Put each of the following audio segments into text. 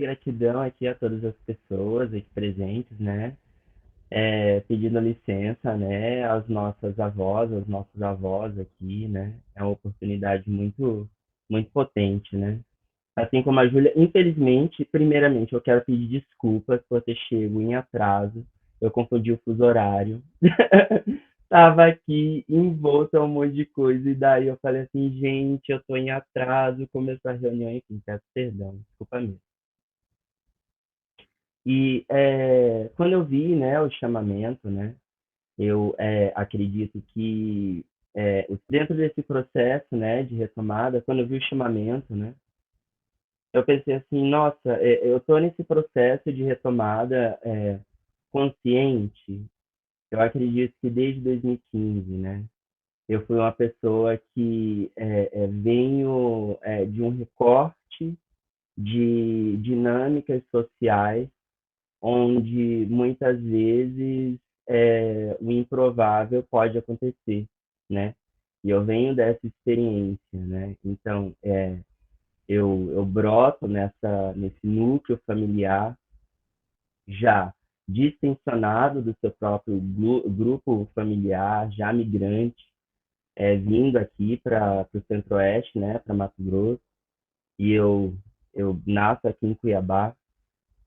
gratidão aqui a todas as pessoas aqui presentes, né? Pedindo licença, né, às nossas avós, aos nossos avós aqui, né? É uma oportunidade muito potente, né? Assim como a Júlia, infelizmente, primeiramente, eu quero pedir desculpas por ter chego em atraso. Eu confundi o fuso horário. Tava aqui envolto a um monte de coisa, e daí eu falei assim, gente, eu tô em atraso, começou a reunião, enfim, peço perdão, desculpa mesmo. E quando eu vi, né, o chamamento, né, eu acredito que dentro desse processo, né, de retomada, quando eu vi o chamamento, né, eu pensei assim, nossa, eu estou nesse processo de retomada consciente, eu acredito que desde 2015, né, eu fui uma pessoa que venho de um recorte de dinâmicas sociais onde muitas vezes o improvável pode acontecer, né? E eu venho dessa experiência, né? Então, eu broto nesse núcleo familiar já distensionado do seu próprio grupo familiar, já migrante, vindo aqui para o Centro-Oeste, né, para Mato Grosso, e eu nasço aqui em Cuiabá.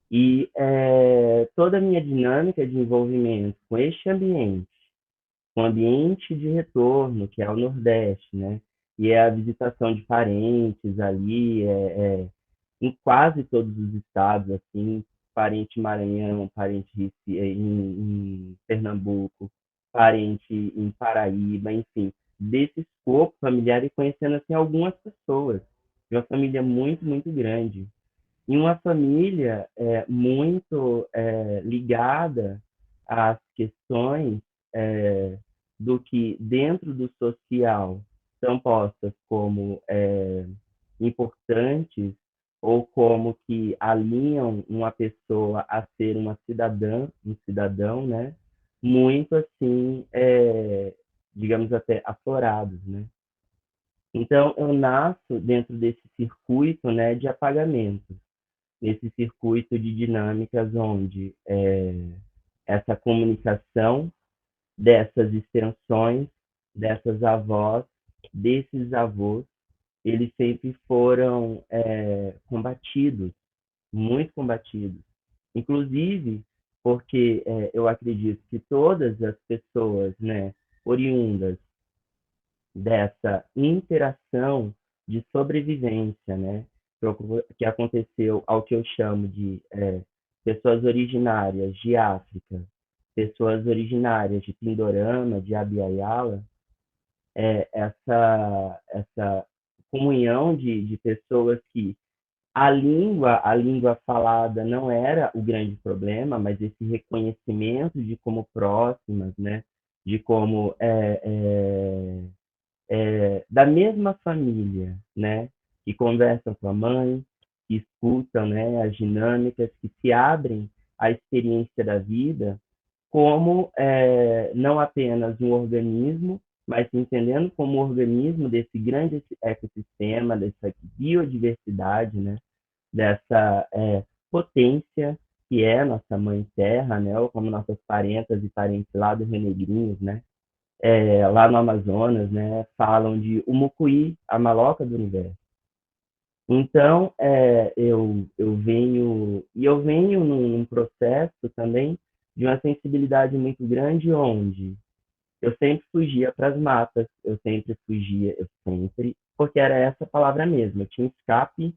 E toda a minha dinâmica de envolvimento com este ambiente, com o ambiente de retorno, que é o Nordeste, né? E é a visitação de parentes ali, em quase todos os estados, assim, parente em Maranhão, parente em Pernambuco, parente em Paraíba, enfim, desse escopo familiar e conhecendo assim algumas pessoas de uma família muito grande. E uma família muito ligada às questões é, do que dentro do social são postas como importantes ou como que alinham uma pessoa a ser uma cidadã, um cidadão, né? Muito assim, digamos até aflorados, né? Então eu nasço dentro desse circuito, né, de apagamento, nesse circuito de dinâmicas onde essa comunicação dessas extensões, dessas avós, desses avós, eles sempre foram combatidos, muito combatidos. Inclusive, porque eu acredito que todas as pessoas, né, oriundas dessa interação de sobrevivência, né, que aconteceu ao que eu chamo de pessoas originárias de África, pessoas originárias de Pindorama, de Abiyala, essa comunhão de pessoas que a língua falada não era o grande problema, mas esse reconhecimento de como próximas, né, de como da mesma família, né, que conversam com a mãe, que escutam, né, as dinâmicas, que se abrem à experiência da vida como não apenas um organismo, mas entendendo como organismo desse grande ecossistema, dessa biodiversidade, né, dessa potência que é nossa mãe terra, né, ou como nossas parentas e parentes lá do Rio Negrinhos, né, lá no Amazonas, né, falam de o mucuí, a maloca do universo. Então, eu venho num processo também de uma sensibilidade muito grande, onde eu sempre fugia para as matas, porque era essa palavra mesmo, eu tinha escape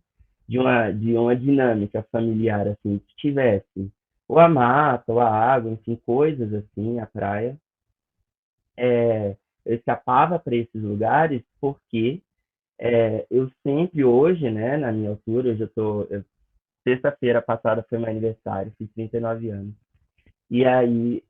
de uma dinâmica familiar, assim, que tivesse ou a mata, ou a água, enfim, coisas assim, a praia, eu escapava para esses lugares porque eu sempre hoje, né, na minha altura, sexta-feira passada foi meu aniversário, fiz 39 anos. E aí,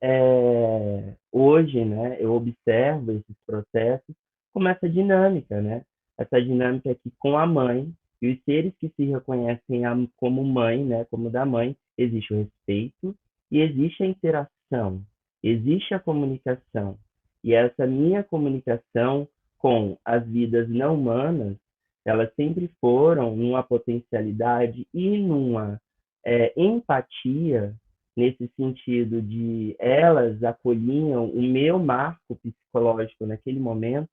hoje, né, eu observo esses processos como essa dinâmica, né? Essa dinâmica aqui com a mãe e os seres que se reconhecem como mãe, né, como da mãe, existe o respeito e existe a interação, existe a comunicação. E essa minha comunicação com as vidas não humanas, elas sempre foram numa potencialidade e numa empatia, nesse sentido de elas acolhiam o meu marco psicológico naquele momento,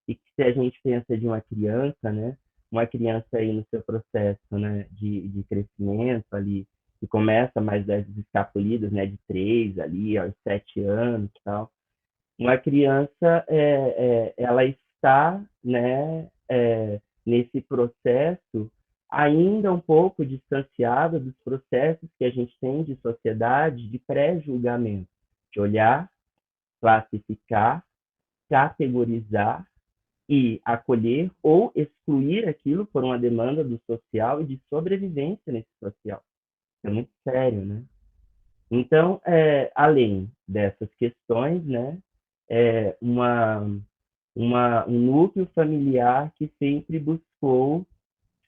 e que se a gente pensa de uma criança, né, uma criança aí no seu processo, né, de crescimento ali, que começa mais das escapulidas, né, de 3 ali aos 7 anos e tal, uma criança, ela está, né, nesse processo ainda um pouco distanciada dos processos que a gente tem de sociedade de pré-julgamento, de olhar, classificar, categorizar e acolher ou excluir aquilo por uma demanda do social e de sobrevivência nesse social. É muito sério, né? Então, além dessas questões, né, é um núcleo familiar que sempre buscou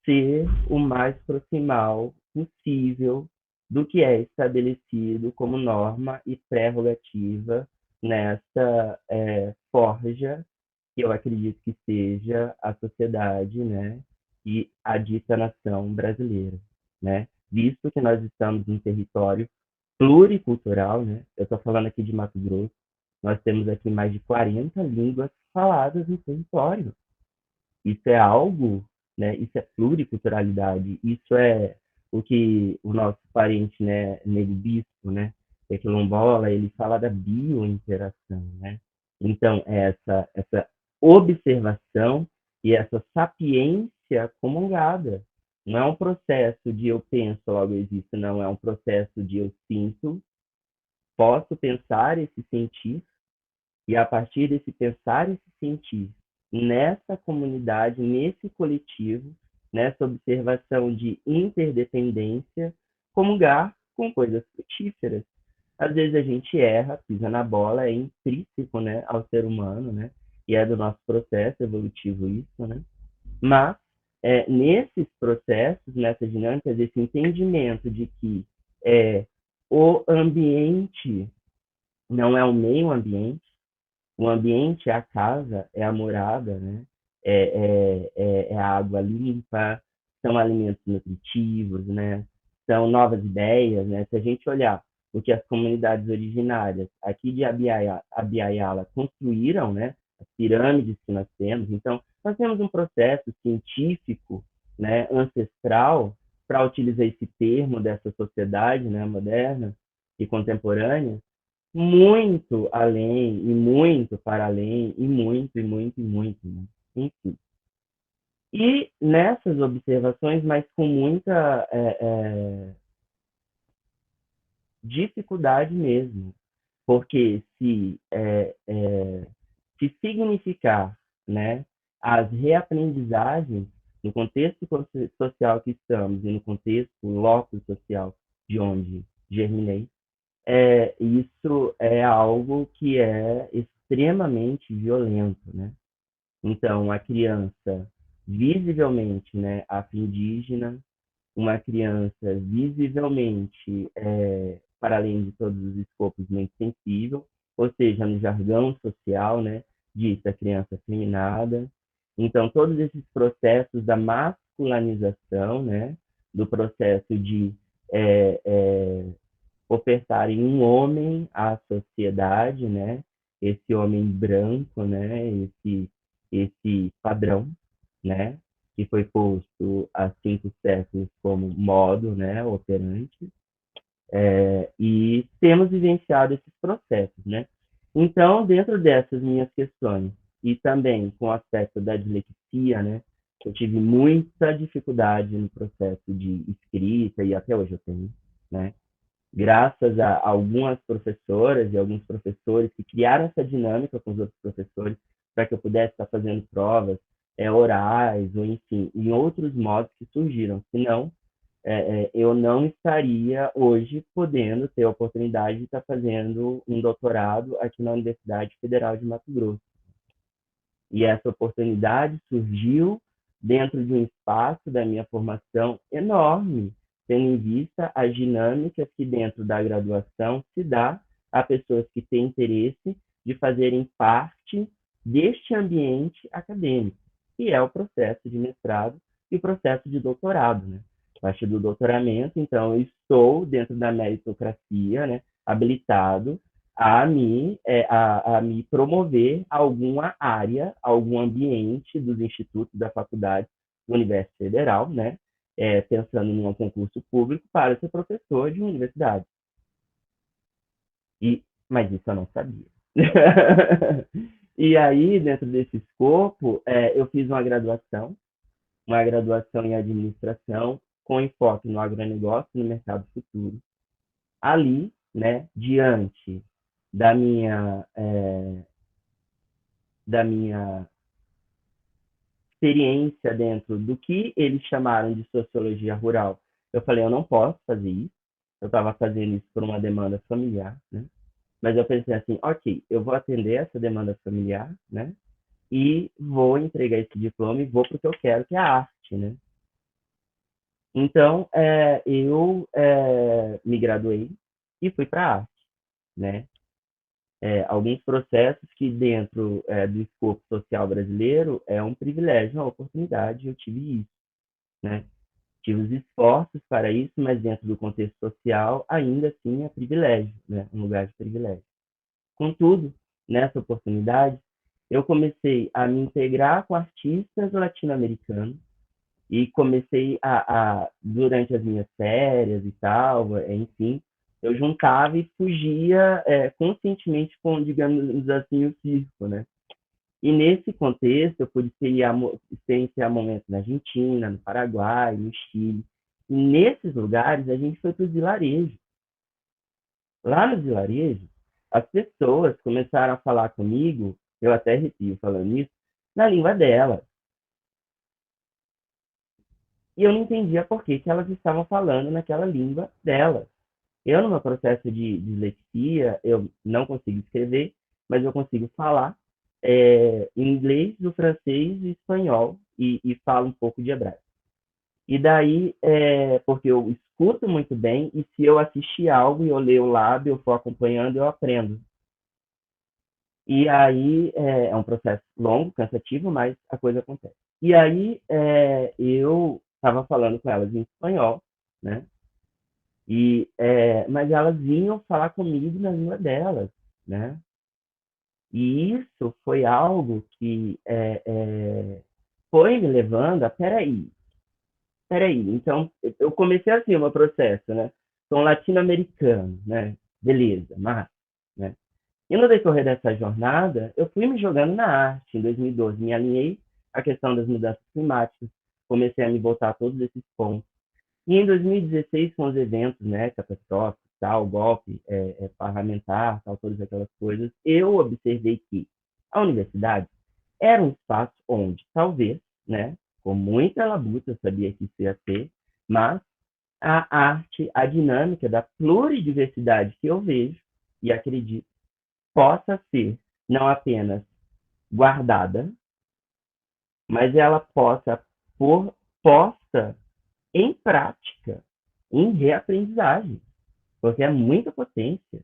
ser o mais proximal possível do que é estabelecido como norma e prerrogativa nessa forja que eu acredito que seja a sociedade, né, e a dita nação brasileira, né? Visto que nós estamos num território pluricultural, né? Eu estou falando aqui de Mato Grosso, nós temos aqui mais de 40 línguas faladas no território. Isso é algo, né? Isso é pluriculturalidade. Isso é o que o nosso parente, né, Nego Bispo, né, que é quilombola, ele fala da biointeração, né? Então, essa observação e essa sapiência comungada. Não é um processo de eu penso, logo existo, não. É um processo de eu sinto, posso pensar e se sentir, e a partir desse pensar e se sentir nessa comunidade, nesse coletivo, nessa observação de interdependência, comungar com coisas frutíferas. Às vezes a gente erra, pisa na bola, é intrínseco, né, ao ser humano, né, e é do nosso processo evolutivo isso, né, mas nesses processos, nessas dinâmicas, esse entendimento de que o ambiente não é o meio ambiente, o ambiente é a casa, é a morada, né? É a água limpa, são alimentos nutritivos, né? São novas ideias, né? Se a gente olhar o que as comunidades originárias aqui de Abiaiala construíram, né? As pirâmides que nós temos. Então, nós temos um processo científico, né? Ancestral, para utilizar esse termo dessa sociedade, né? Moderna e contemporânea, muito além, e muito para além, e muito, e muito, e muito, né? Enfim. E nessas observações, mas com muita dificuldade mesmo, porque se significar, né, as reaprendizagens no contexto social que estamos e no contexto loco social de onde germinei, isso é algo que é extremamente violento, né? Então, a criança visivelmente, né, afro-indígena, uma criança visivelmente, para além de todos os escopos, muito sensível, ou seja, no jargão social, né, dita criança afeminada. Então, todos esses processos da masculinização, né, do processo de é, é, ofertarem um homem à sociedade, né? Esse homem branco, né? Esse padrão, né? Que foi posto há 5 séculos como modo, né? Operante. E temos vivenciado esses processos, né? Então, dentro dessas minhas questões, e também com o aspecto da dislexia, né? Eu tive muita dificuldade no processo de escrita, e até hoje eu tenho, né? Graças a algumas professoras e alguns professores que criaram essa dinâmica com os outros professores para que eu pudesse estar fazendo provas orais ou enfim, em outros modos que surgiram. Senão, eu não estaria hoje podendo ter a oportunidade de estar fazendo um doutorado aqui na Universidade Federal de Mato Grosso. E essa oportunidade surgiu dentro de um espaço da minha formação enorme, tendo em vista as dinâmicas que dentro da graduação se dá a pessoas que têm interesse de fazerem parte deste ambiente acadêmico, que é o processo de mestrado e o processo de doutorado, né? parte do doutoramento, então eu estou dentro da meritocracia, né, habilitado a me promover alguma área, algum ambiente dos institutos, da faculdade, do Universo Federal, né, pensando em um concurso público para ser professor de uma universidade. Mas isso eu não sabia. E aí, dentro desse escopo, eu fiz uma graduação em administração com enfoque no agronegócio e no mercado futuro. Ali, né, diante da minha, da minha experiência dentro do que eles chamaram de sociologia rural, eu falei, eu não posso fazer isso. Eu estava fazendo isso por uma demanda familiar, né? Mas eu pensei assim, ok, eu vou atender essa demanda familiar, né? E vou entregar esse diploma e vou para o que eu quero, que é a arte, né? Então, eu me graduei e fui para a arte, né? Alguns processos que dentro do escopo social brasileiro é um privilégio, uma oportunidade, eu tive isso, né? Tive os esforços para isso, mas dentro do contexto social, ainda assim é privilégio, né? Um lugar de privilégio. Contudo, nessa oportunidade, eu comecei a me integrar com artistas latino-americanos e comecei durante as minhas férias e tal, enfim, eu juntava e fugia conscientemente com, digamos assim, o circo, né? E nesse contexto, eu pude experienciar momentos na Argentina, no Paraguai, no Chile. E nesses lugares, a gente foi para os vilarejos. Lá nos vilarejos, as pessoas começaram a falar comigo, eu até arrepio falando isso, na língua delas. E eu não entendia por que, que elas estavam falando naquela língua delas. Eu, no meu processo de dislexia, eu não consigo escrever, mas eu consigo falar inglês, o francês e espanhol, e falo um pouco de hebraico. E daí, porque eu escuto muito bem, e se eu assistir algo e eu ler o lábio, eu for acompanhando, eu aprendo. E aí é um processo longo, cansativo, mas a coisa acontece. E aí eu estava falando com elas em espanhol, né? Mas elas vinham falar comigo na língua delas, né? E isso foi algo que foi me levando a, peraí. Então, eu comecei assim o meu processo, né? Sou um latino-americano, né? Beleza, mas, né? E no decorrer dessa jornada, eu fui me jogando na arte. Em 2012, me alinhei à questão das mudanças climáticas, comecei a me voltar a todos esses pontos. E em 2016, com os eventos, né, catastróficos, tal, golpe parlamentar, tal, todas aquelas coisas, eu observei que a universidade era um espaço onde, talvez, né, com muita labuta, eu sabia que isso ia ter, mas a arte, a dinâmica da pluridiversidade que eu vejo e acredito, possa ser não apenas guardada, mas ela possa por posta em prática, em reaprendizagem, porque é muita potência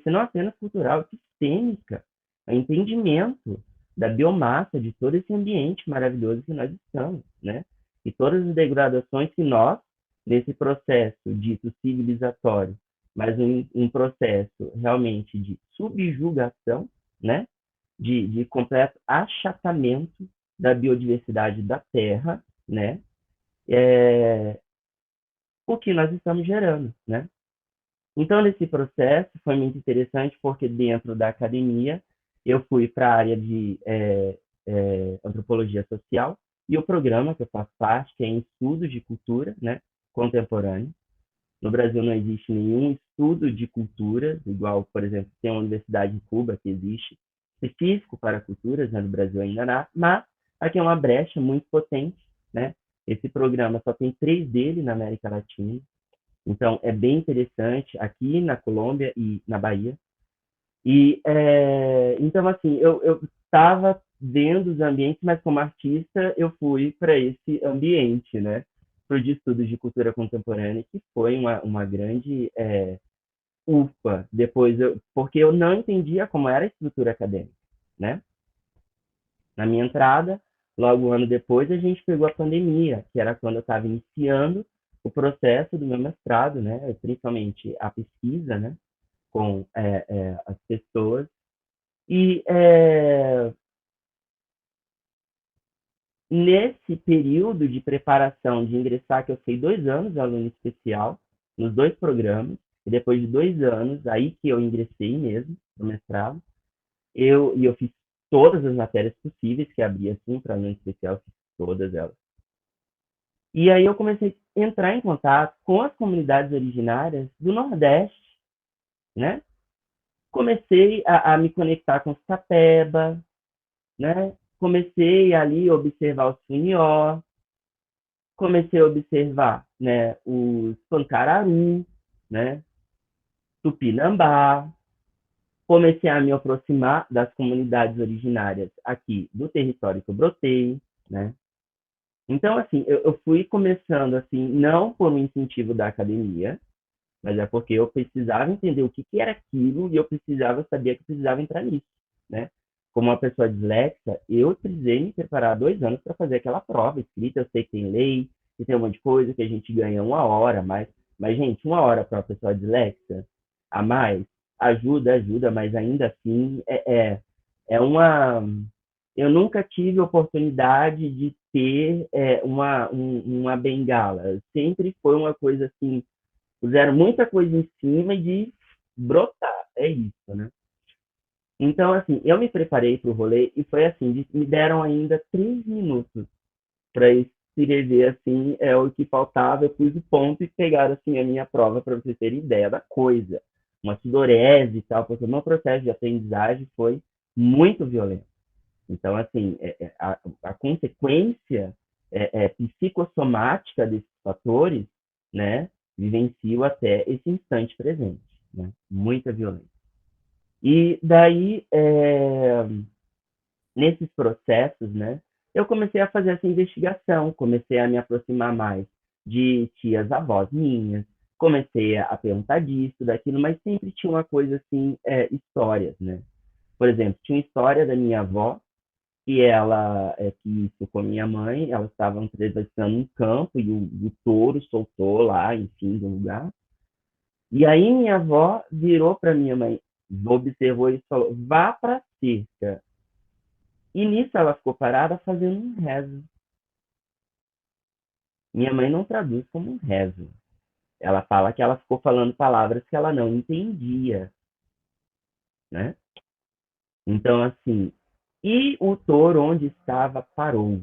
não apenas cultural, sistêmica, é entendimento da biomassa de todo esse ambiente maravilhoso que nós estamos, né? E todas as degradações que nós, nesse processo dito civilizatório, mas um processo realmente de subjugação, né? De completo achatamento da biodiversidade da Terra, né? É, o que nós estamos gerando, né? Então, nesse processo, foi muito interessante porque dentro da academia eu fui para a área de antropologia social e o programa que eu faço parte, que é em estudos de cultura, né, contemporânea. No Brasil não existe nenhum estudo de cultura, igual, por exemplo, tem uma universidade em Cuba que existe, específico para culturas, né, no Brasil ainda não, mas aqui é uma brecha muito potente, né? Esse programa só tem 3 dele na América Latina, então é bem interessante aqui na Colômbia e na Bahia. Então, assim, eu estava vendo os ambientes, mas como artista eu fui para esse ambiente, né? Para o de estudos de cultura contemporânea, que foi uma grande ufa. Porque eu não entendia como era a estrutura acadêmica, né? Na minha entrada, Logo um ano depois, a gente pegou a pandemia, que era quando eu estava iniciando o processo do meu mestrado, né? Principalmente a pesquisa, né? Com as pessoas. E nesse período de preparação de ingressar, que eu fiquei 2 anos aluno especial, nos dois programas, e depois de 2 anos, aí que eu ingressei mesmo no mestrado, eu fiz todas as matérias possíveis que abria assim para aluno especial, fiz todas elas. E aí eu comecei a entrar em contato com as comunidades originárias do Nordeste, né? Comecei a me conectar com os Tapeba, né? Comecei ali a observar os Funió, comecei a observar, né, os Pancararu, né, Tupinambá, comecei a me aproximar das comunidades originárias aqui do território que eu brotei, né. Então, assim, eu fui começando, assim, não por um incentivo da academia, mas é porque eu precisava entender o que, que era aquilo e eu precisava saber que eu precisava entrar nisso, né? Como uma pessoa dislexa, eu precisei me preparar 2 anos para fazer aquela prova escrita. Eu sei que tem lei, que tem um monte de coisa que a gente ganha uma hora, mas gente, uma hora para uma pessoa dislexa a mais ajuda, mas ainda assim é uma. Eu nunca tive oportunidade de ter uma bengala. Sempre foi uma coisa assim, puseram muita coisa em cima e de brotar. É isso, né? Então, assim, eu me preparei para o rolê e foi assim, me deram ainda 3 minutos para escrever, assim, o que faltava. Eu pus o ponto e pegaram, assim, a minha prova para vocês terem ideia da coisa. Uma sudorese e tal, porque o meu processo de aprendizagem foi muito violento. Então, assim, a consequência psicossomática desses fatores, né, vivencio até esse instante presente, né? Muita violência. E daí, nesses processos, né, eu comecei a fazer essa investigação, comecei a me aproximar mais de tias avós minhas, comecei a perguntar disso, daquilo, mas sempre tinha uma coisa assim, histórias, né? Por exemplo, tinha uma história da minha avó, que ela que isso com minha mãe, elas estavam atravessando um campo e o touro soltou lá, enfim, do lugar. E aí minha avó virou para minha mãe, observou e falou: vá para a cerca. E nisso ela ficou parada fazendo um rezo. Minha mãe não traduz como um rezo. Ela fala que ela ficou falando palavras que ela não entendia, né? Então, assim, e o touro onde estava parou.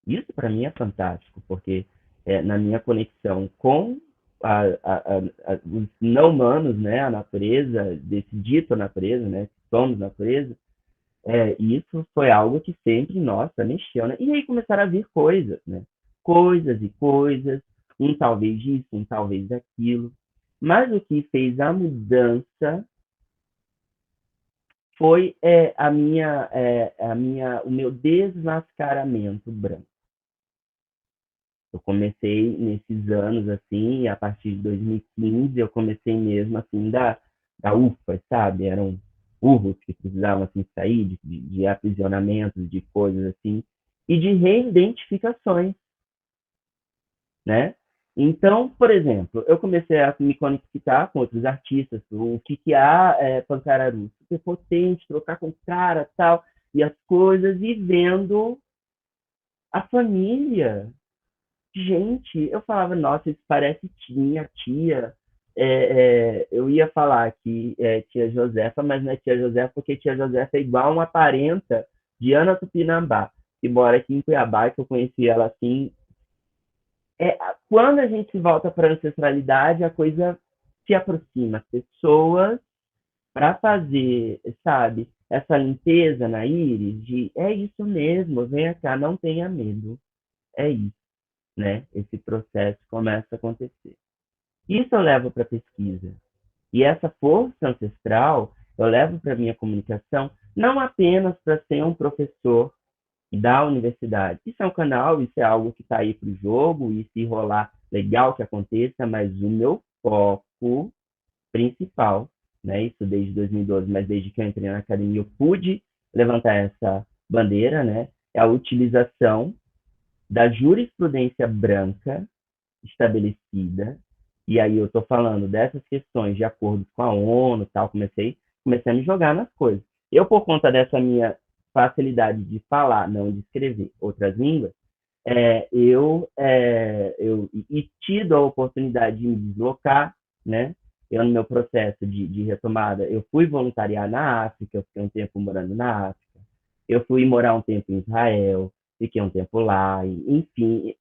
Isso para mim é fantástico, porque na minha conexão com os não humanos, né, a natureza, desse dito natureza, né, somos natureza, isso foi algo que sempre, nossa, mexeu, né? E aí começaram a vir coisas, né? Coisas e coisas, um talvez isso, um talvez aquilo. Mas o que fez a mudança foi o meu desmascaramento branco. Eu comecei nesses anos, assim, e a partir de 2015 eu comecei mesmo, assim, da UFA, sabe? Eram urros que precisavam, assim, sair de aprisionamentos, de coisas assim, e de reidentificações, né? Então, por exemplo, eu comecei a me conectar com outros artistas, o Kikiá Pancararu, super potente, trocar com o cara, tal, e as coisas, e vendo a família. Gente, eu falava, nossa, isso parece minha tia. Eu ia falar que é tia Josefa, mas não é tia Josefa, porque tia Josefa é igual uma parenta de Ana Tupinambá, que mora aqui em Cuiabá, que eu conheci ela assim. Quando a gente volta para a ancestralidade, a coisa se aproxima. As pessoas, para fazer, sabe, essa limpeza na íris, de é isso mesmo, venha cá, não tenha medo. É isso, né? Esse processo começa a acontecer. Isso eu levo para a pesquisa. E essa força ancestral eu levo para a minha comunicação, não apenas para ser um professor da universidade. Isso é um canal, isso é algo que está aí para o jogo, e se rolar, legal que aconteça, mas o meu foco principal, né, isso desde 2012, mas desde que eu entrei na academia, eu pude levantar essa bandeira, né, é a utilização da jurisprudência branca estabelecida, e aí eu estou falando dessas questões de acordo com a ONU, tal, comecei a me jogar nas coisas. Eu, por conta dessa minha facilidade de falar, não de escrever outras línguas, eu e tido a oportunidade de me deslocar, né? Eu, no meu processo de retomada, eu fui voluntariar na África, eu fiquei um tempo morando na África, eu fui morar um tempo em Israel, fiquei um tempo lá, enfim,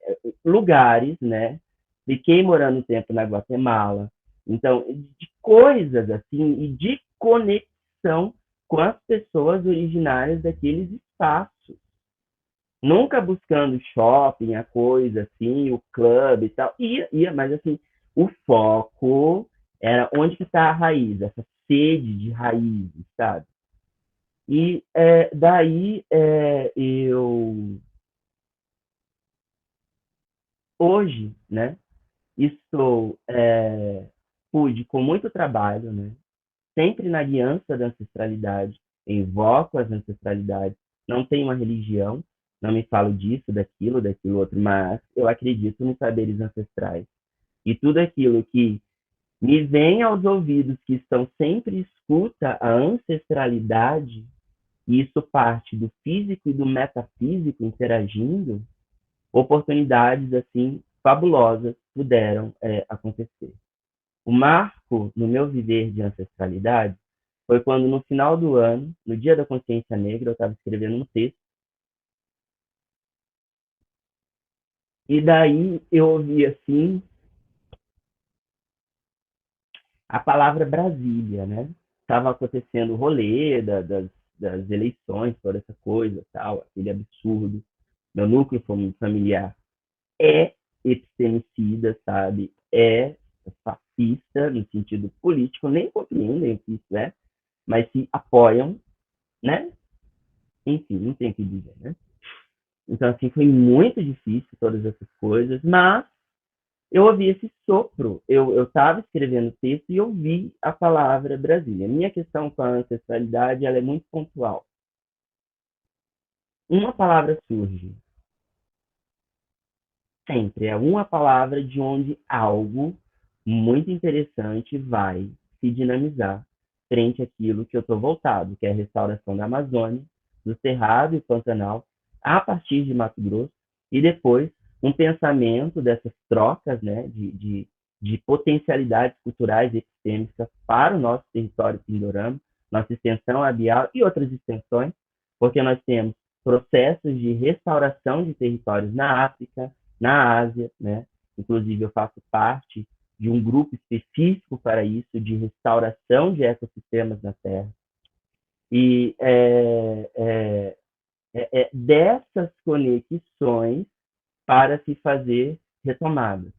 lugares, né? Fiquei morando um tempo na Guatemala. Então, de coisas assim, e de conexão com as pessoas originárias daqueles espaços. Nunca buscando shopping, a coisa assim, o clube e tal. Ia, mas assim, o foco era onde que está a raiz, essa sede de raízes, sabe? E daí eu hoje, né, estou pude com muito trabalho, né, sempre na aliança da ancestralidade, invoco as ancestralidades, não tenho uma religião, não me falo disso, daquilo outro, mas eu acredito nos saberes ancestrais. E tudo aquilo que me vem aos ouvidos que estão sempre escuta a ancestralidade, e isso parte do físico e do metafísico interagindo, oportunidades assim fabulosas puderam acontecer. O marco no meu viver de ancestralidade foi quando, no final do ano, no Dia da Consciência Negra, eu estava escrevendo um texto, e daí eu ouvi assim a palavra Brasília, né? Estava acontecendo o rolê das eleições, toda essa coisa, tal, aquele absurdo. Meu núcleo familiar é epistemicida, sabe? É fascista no sentido político, nem compreendem o que isso é, mas se apoiam, né? Enfim, não tem o que dizer, né? Então, assim, foi muito difícil todas essas coisas, mas eu ouvi esse sopro. Eu estava escrevendo texto e ouvi a palavra Brasília. Minha questão com a ancestralidade ela é muito pontual. Uma palavra surge, sempre. É uma palavra de onde algo muito interessante vai se dinamizar frente àquilo que eu estou voltado, que é a restauração da Amazônia, do Cerrado e Pantanal, a partir de Mato Grosso, e depois um pensamento dessas trocas, né, de potencialidades culturais e epistêmicas para o nosso território pindorama, nossa extensão abial e outras extensões, porque nós temos processos de restauração de territórios na África, na Ásia, né? Inclusive, eu faço parte de um grupo específico para isso, de restauração de ecossistemas na Terra. E dessas conexões para se fazer retomadas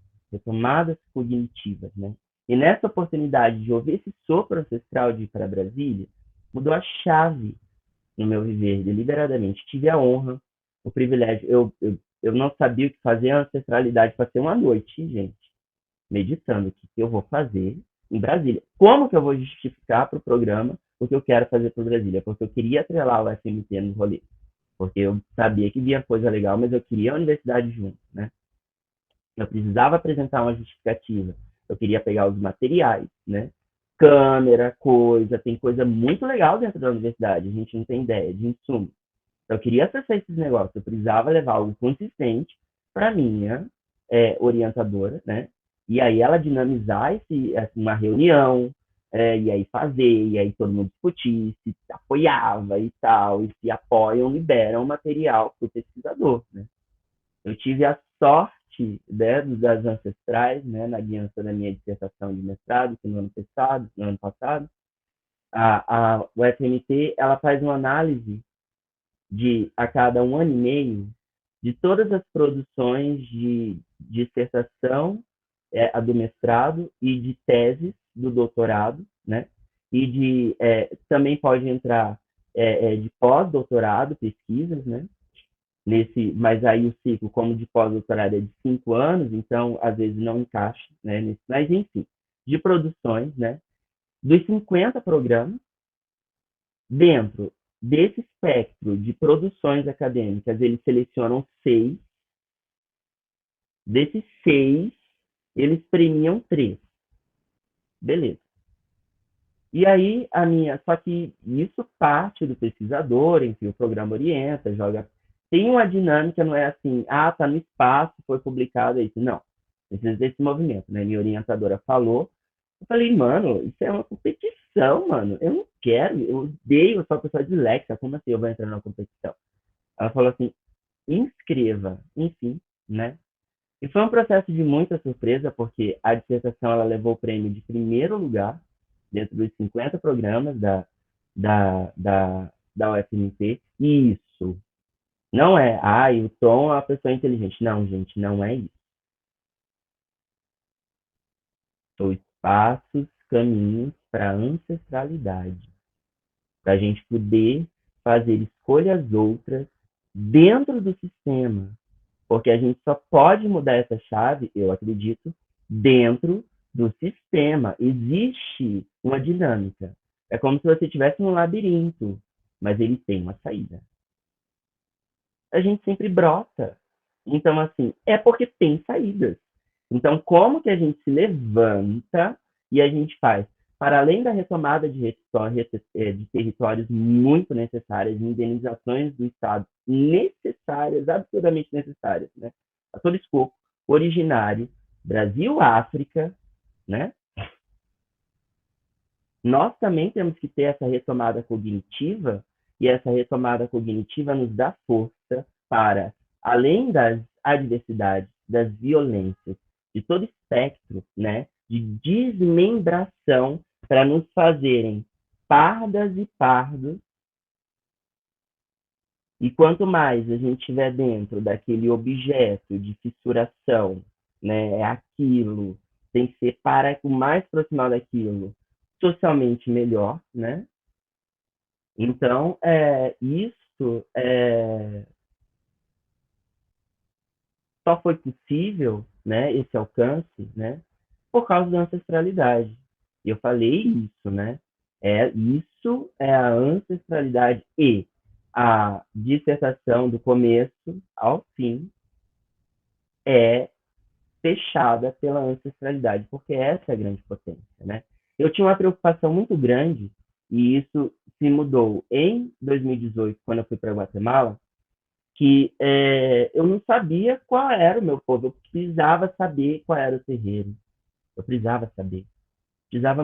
cognitivas, né? E nessa oportunidade de ouvir esse sopro ancestral de ir para Brasília, mudou a chave no meu viver deliberadamente. Tive a honra, o privilégio. Eu não sabia o que fazer, a ancestralidade passei uma noite, gente, meditando o que eu vou fazer em Brasília. Como que eu vou justificar para o programa o que eu quero fazer para Brasília? Porque eu queria atrelar o FMT no rolê. Porque eu sabia que via coisa legal, mas eu queria a universidade junto, né? Eu precisava apresentar uma justificativa. Eu queria pegar os materiais, né? Câmera, coisa, tem coisa muito legal dentro da universidade, a gente não tem ideia de insumo. Eu queria acessar esses negócios, eu precisava levar algo consistente para minha orientadora, né? E aí ela dinamizar uma reunião, e aí fazer, e aí todo mundo discutir, se apoiava e tal, e se apoiam, liberam material para o pesquisador, né? Eu tive a sorte, né, das ancestrais, né, na guiança da minha dissertação de mestrado, que no ano passado, o FMT ela faz uma análise a cada um ano e meio de todas as produções de dissertação a do mestrado e de teses do doutorado, né? E também pode entrar de pós-doutorado, pesquisas, né? Mas aí o ciclo, como de pós-doutorado, é de 5 anos, então às vezes não encaixa, né? Mas enfim, de produções, né? Dos 50 programas, dentro Desse espectro de produções acadêmicas, eles selecionam 6. Desses 6, eles premiam 3. Beleza. E aí, só que isso parte do pesquisador, enfim, o programa orienta, joga. Tem uma dinâmica, não é assim, tá no espaço, foi publicado isso. Não. Precisa desse movimento, né? Minha orientadora falou. Eu falei, mano, isso é uma competição, mano. Eu não quero, eu odeio, eu sou uma pessoa disléxica, como assim eu vou entrar numa competição? Ela falou assim, inscreva, enfim, né? E foi um processo de muita surpresa, porque a dissertação ela levou o prêmio de primeiro lugar dentro dos 50 programas da UFMT. E isso não é, o Tom é uma pessoa inteligente. Não, gente, não é isso. São espaços, caminhos para a ancestralidade. Para a gente poder fazer escolhas outras dentro do sistema. Porque a gente só pode mudar essa chave, eu acredito, dentro do sistema. Existe uma dinâmica. É como se você estivesse num labirinto, mas ele tem uma saída. A gente sempre brota. Então, assim, é porque tem saídas. Então, como que a gente se levanta e a gente faz? Para além da retomada de territórios muito necessárias, indenizações do Estado necessárias, absurdamente necessárias, né? A todo escopo, originário, Brasil-África, né? Nós também temos que ter essa retomada cognitiva, e essa retomada cognitiva nos dá força para, além das adversidades, das violências, de todo espectro, né, de desmembração, para nos fazerem pardas e pardos. E quanto mais a gente estiver dentro daquele objeto de fissuração, né, é aquilo, tem que ser para o mais proximal daquilo, socialmente melhor, né? Então, isso só foi possível, né, esse alcance, né, por causa da ancestralidade. E eu falei isso, né? Isso é a ancestralidade e a dissertação do começo ao fim é fechada pela ancestralidade, porque essa é a grande potência, né? Eu tinha uma preocupação muito grande e isso se mudou em 2018, quando eu fui para Guatemala, que eu não sabia qual era o meu povo, eu precisava saber qual era o terreiro, eu precisava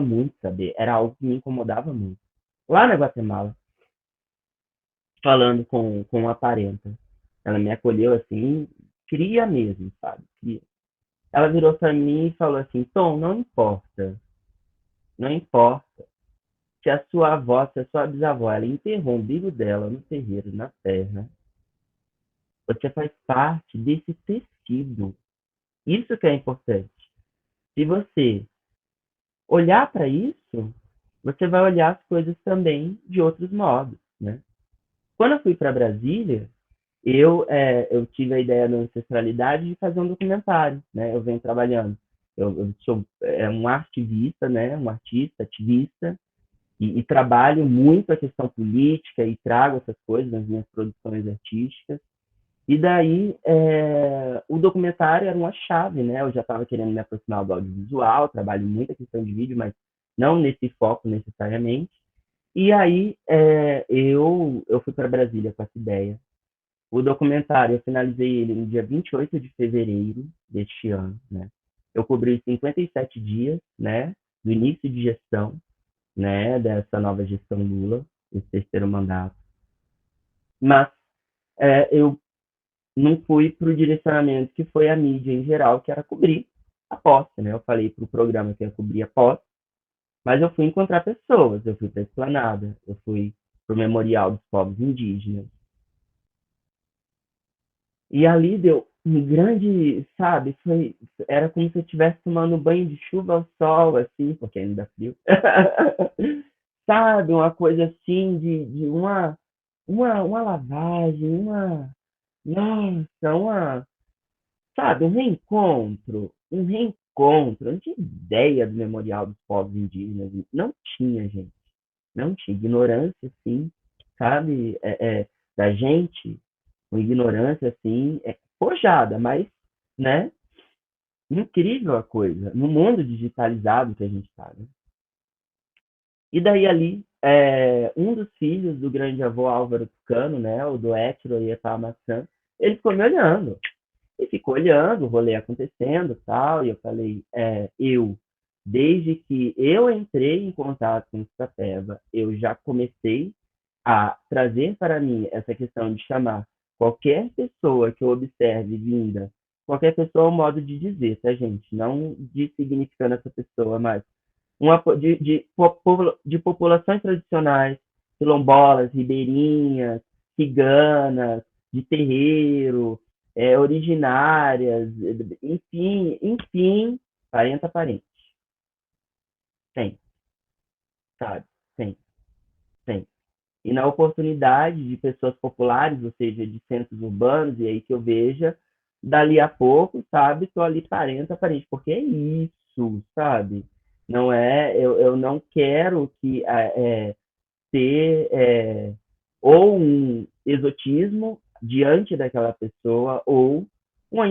muito saber, era algo que me incomodava muito. Lá na Guatemala, falando com a parenta, ela me acolheu assim, cria mesmo, sabe? Cria. Ela virou para mim e falou assim, Tom, não importa se a sua avó, se a sua bisavó, ela enterrou o umbigo dela no terreiro, na terra, você faz parte desse tecido. Isso que é importante. Se você olhar para isso, você vai olhar as coisas também de outros modos, né? Quando eu fui para Brasília, eu tive a ideia da ancestralidade de fazer um documentário, né? Eu venho trabalhando, eu sou um artivista, né? Um artista, ativista, e trabalho muito a questão política e trago essas coisas nas minhas produções artísticas. E daí, o documentário era uma chave, né? Eu já estava querendo me aproximar do audiovisual, trabalho muito a questão de vídeo, mas não nesse foco necessariamente. E aí, eu fui para Brasília com essa ideia. O documentário, eu finalizei ele no dia 28 de fevereiro deste ano, né? Eu cobri 57 dias, né? Do início de gestão, né? Dessa nova gestão Lula, esse terceiro mandato. Mas eu não fui para o direcionamento que foi a mídia em geral, que era cobrir a posse, né? Eu falei para o programa que ia cobrir a posse, mas eu fui encontrar pessoas, eu fui para a Esplanada, eu fui para o Memorial dos Povos Indígenas. E ali deu um grande, sabe, era como se eu estivesse tomando banho de chuva ao sol, assim, porque ainda dá frio. Sabe, uma coisa assim de uma lavagem, nossa, sabe, um reencontro. Eu não tinha ideia do Memorial dos Povos Indígenas, não tinha, gente, não tinha, ignorância, sim. sabe, da gente, com ignorância, assim, forjada, mas, né, incrível a coisa, no mundo digitalizado que a gente está, né? E daí ali, um dos filhos do grande avô Álvaro Tucano, né, o do Hétero e Maçã, ele ficou me olhando. E ficou olhando o rolê acontecendo e tal, e eu falei, desde que eu entrei em contato com o Sapeva, eu já comecei a trazer para mim essa questão de chamar qualquer pessoa que eu observe vinda, qualquer pessoa é um modo de dizer, tá, gente? Não de significando essa pessoa, mas de populações tradicionais, quilombolas, ribeirinhas, ciganas, de terreiro, originárias, enfim, parenta parente. Tem, sabe? Tem, tem. E na oportunidade de pessoas populares, ou seja, de centros urbanos, e aí que eu veja, dali a pouco, sabe, estou ali parenta parente, porque é isso, sabe? Não é, eu não quero que ter ou um exotismo diante daquela pessoa ou uma,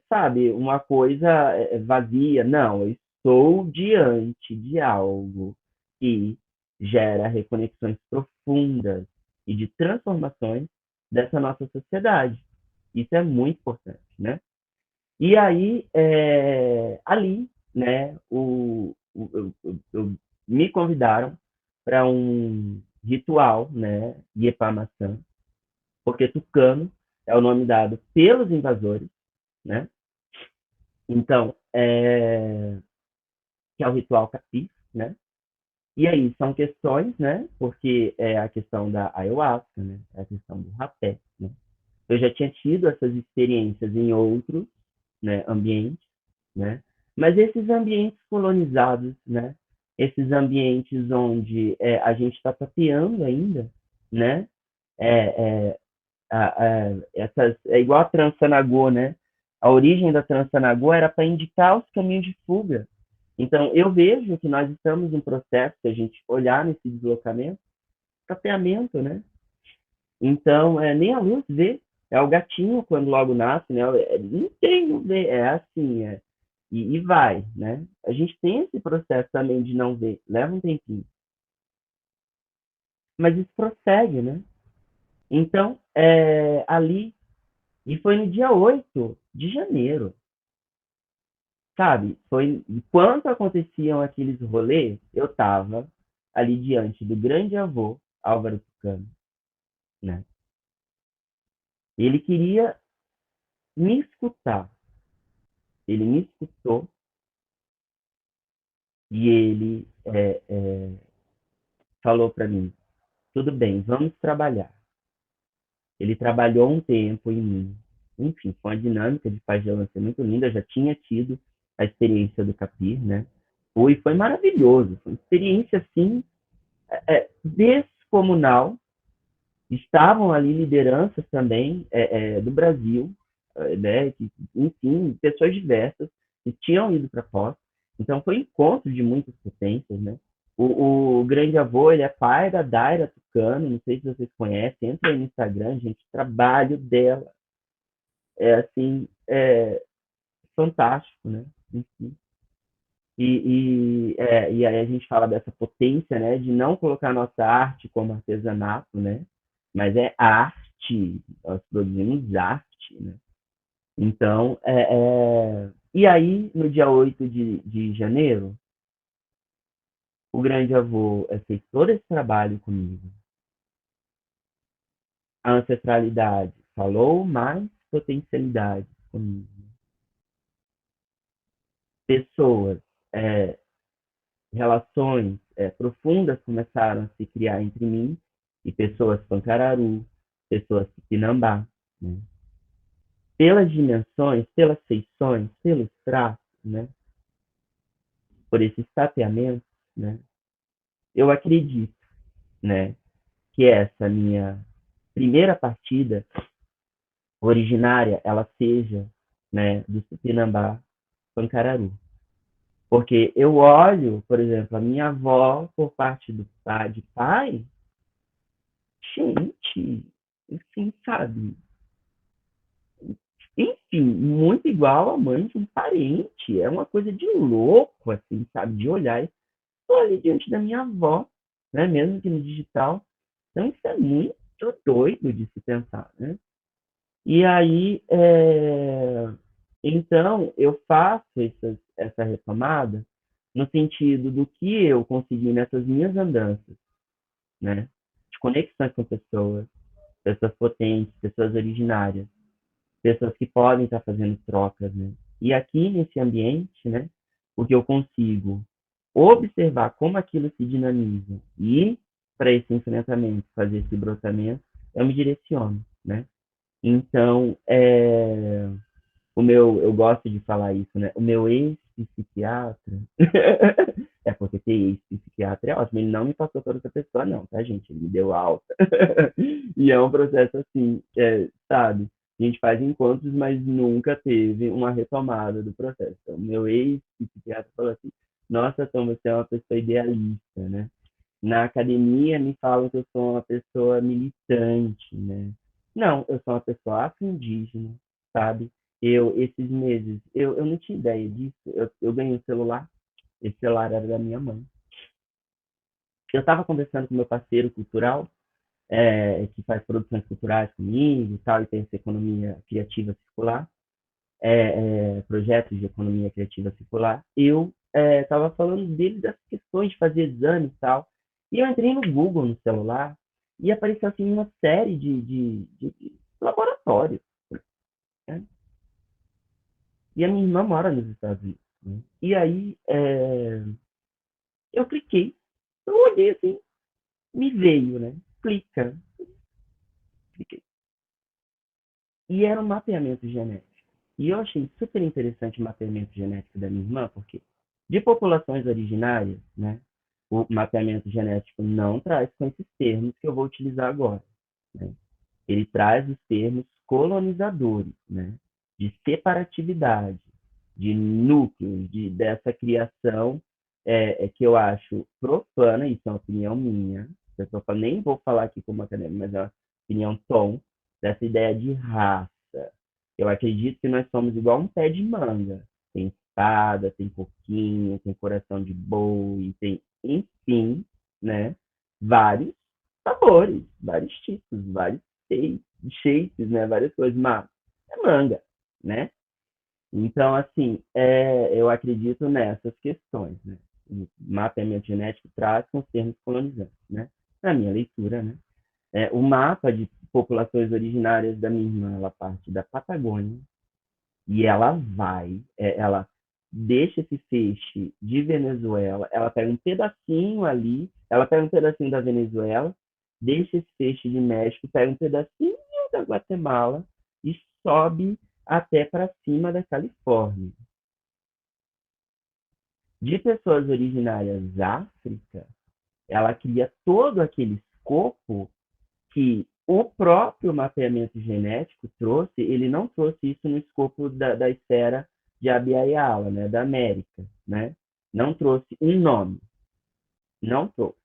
sabe, uma coisa vazia. Não, eu estou diante de algo que gera reconexões profundas e de transformações dessa nossa sociedade. Isso é muito importante, né? E aí, ali, né, me convidaram para um ritual, né, Iepamaçã, porque Tucano é o nome dado pelos invasores, né? Então, que é o ritual Capif, né? E aí são questões, né? Porque é a questão da ayahuasca, né? É a questão do rapé, né? Eu já tinha tido essas experiências em outros, né, ambientes, né? Mas esses ambientes colonizados, né? Esses ambientes onde a gente está tapeando ainda, né? É, é, é igual a Transanagô, né? A origem da Transanagô era para indicar os caminhos de fuga. Então, eu vejo que nós estamos em processo, se a gente olhar nesse deslocamento, tapeamento, né? Então, nem a luz vê. É o gatinho quando logo nasce, né? Não tem não vê, é assim, e vai, né? A gente tem esse processo também de não ver, leva um tempinho, mas isso prossegue, né? Então, ali, e foi no dia 8 de janeiro, sabe? Foi enquanto aconteciam aqueles rolês, eu estava ali diante do grande avô Álvaro Tucano, né? Ele queria me escutar, ele me escutou e ele falou para mim: tudo bem, vamos trabalhar. Ele trabalhou um tempo em mim. Enfim, foi uma dinâmica de pagelância muito linda. Eu já tinha tido a experiência do Capir, né? Foi maravilhoso. Foi uma experiência, assim, descomunal. Estavam ali lideranças também do Brasil, né? Enfim, pessoas diversas que tinham ido para Foz. Então, foi um encontro de muitas potências, né? O grande avô, ele é pai da Daira Tucano, não sei se vocês conhecem, entra aí no Instagram, gente, o trabalho dela é, assim, fantástico, né? Enfim. E aí a gente fala dessa potência, né, de não colocar a nossa arte como artesanato, né, mas é arte, nós produzimos arte, né? Então, e aí, no dia 8 de janeiro, o grande avô fez todo esse trabalho comigo. A ancestralidade falou mais potencialidade comigo. Pessoas, é, relações profundas começaram a se criar entre mim e pessoas pancararu, pessoas tupinambá, né? Pelas dimensões, pelas feições, pelos traços, né? Por esse tapeamento, né? Eu acredito, né, que essa minha primeira partida originária ela seja, né, do Tupinambá Pancararu. Porque eu olho, por exemplo, a minha avó, por parte do pai, de pai, gente, assim, sabe? Enfim, muito igual a mãe de um parente. É uma coisa de louco, assim, sabe? De olhar e estou ali diante da minha avó, né? Mesmo que no digital. Então, isso é muito doido de se pensar, né? E aí, então, eu faço essa retomada no sentido do que eu consegui nessas minhas andanças, né? De conexões com pessoas, pessoas potentes, pessoas originárias, pessoas que podem estar fazendo trocas, né? E aqui nesse ambiente, né, o que eu consigo observar como aquilo se dinamiza e para esse enfrentamento, fazer esse brotamento, eu me direciono, né? Então, eu gosto de falar isso, né? O meu ex-psiquiatra, é porque ter ex-psiquiatra é ótimo, ele não me passou para outra pessoa, não, tá, gente? Ele me deu alta. E é um processo assim, sabe? A gente faz encontros, mas nunca teve uma retomada do processo. Então, meu ex-psiquiatra falou assim: Nossa, Tom, você é uma pessoa idealista, né? Na academia me falam que eu sou uma pessoa militante, né? Não, eu sou uma pessoa afro-indígena, sabe? Esses meses, eu não tinha ideia disso. Eu ganhei um celular, esse celular era da minha mãe. Eu estava conversando com meu parceiro cultural, que faz produções culturais comigo e tal, e tem essa economia criativa circular, projetos de economia criativa circular. Eu estava falando dele das questões de fazer exame e tal. E eu entrei no Google no celular e apareceu assim uma série de laboratórios, né? E a minha irmã mora nos Estados Unidos, né? E aí eu cliquei, eu olhei assim, me veio, né? Clica, cliquei. E era um mapeamento genético. E eu achei super interessante o mapeamento genético da minha irmã, porque de populações originárias, né, o mapeamento genético não traz com esses termos que eu vou utilizar agora, né? Ele traz os termos colonizadores, né, de separatividade, de núcleos, dessa criação que eu acho profana, isso é uma opinião minha, nem vou falar aqui como acadêmico, mas é uma opinião tom, dessa ideia de raça. Eu acredito que nós somos igual um pé de manga. Tem espada, tem coquinho, tem coração de boi, tem, enfim, né? Vários sabores, vários tipos, vários shapes, né? Várias coisas, mas é manga, né? Então, assim, eu acredito nessas questões, né? O mapeamento genético traz com os termos colonizantes, né? Na minha leitura, né? O mapa de populações originárias da minha irmã, ela parte da Patagônia e ela deixa esse feixe de Venezuela, ela pega um pedacinho ali, ela pega um pedacinho da Venezuela, deixa esse feixe de México, pega um pedacinho da Guatemala e sobe até para cima da Califórnia. De pessoas originárias da África, ela cria todo aquele escopo que o próprio mapeamento genético trouxe, ele não trouxe isso no escopo da esfera de Abiyala, né, da América, né? Não trouxe um nome, não trouxe.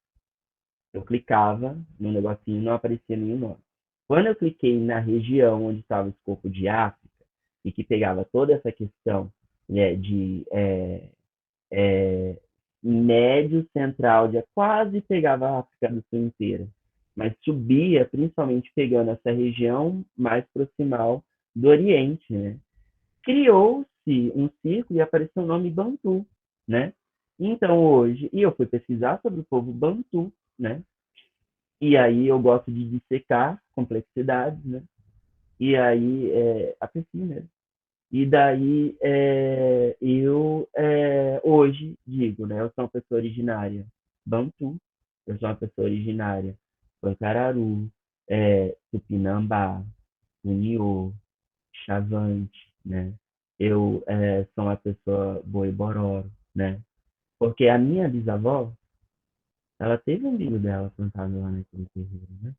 Eu clicava no negocinho, não aparecia nenhum nome. Quando eu cliquei na região onde estava o escopo de África e que pegava toda essa questão, né, de é, médio central, já quase pegava a África do Sul inteira, mas subia principalmente pegando essa região mais proximal do Oriente, né? Criou-se um círculo e apareceu o nome Bantu, né? Então hoje, e eu fui pesquisar sobre o povo Bantu, né? E aí eu gosto de dissecar complexidades, né? E aí, aprecio mesmo. E daí hoje digo, né? Eu sou uma pessoa originária Bantu, eu sou uma pessoa originária Pancararu, Tupinambá, Uniô, Chavante, né? Eu sou uma pessoa Boi-Bororo, né? Porque a minha bisavó, ela teve o umbigo dela plantado lá naquele terreiro, né?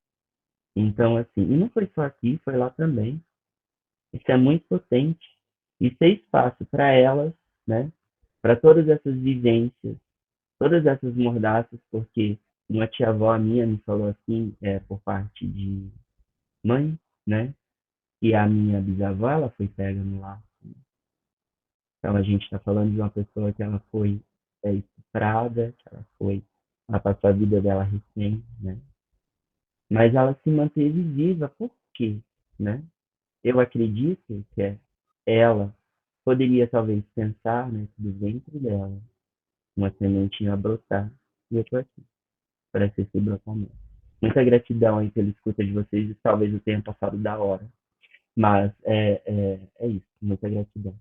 Então, assim, e não foi só aqui, foi lá também. Isso é muito potente. E ter espaço para elas, né? Para todas essas vivências, todas essas mordaças, porque uma tia-avó minha me falou assim, por parte de mãe, né? E a minha bisavó, ela foi pega no lar. Então a gente está falando de uma pessoa que ela foi estuprada, que ela passou a vida dela recém, né? Mas ela se manteve viva, por quê? Né? Eu acredito que ela poderia talvez pensar, né, que do ventre dela uma sementinha brotar, e eu tô aqui para ser esse brotamento. Muita gratidão aí pela escuta de vocês, e talvez eu tenha passado da hora, mas é isso, muita gratidão.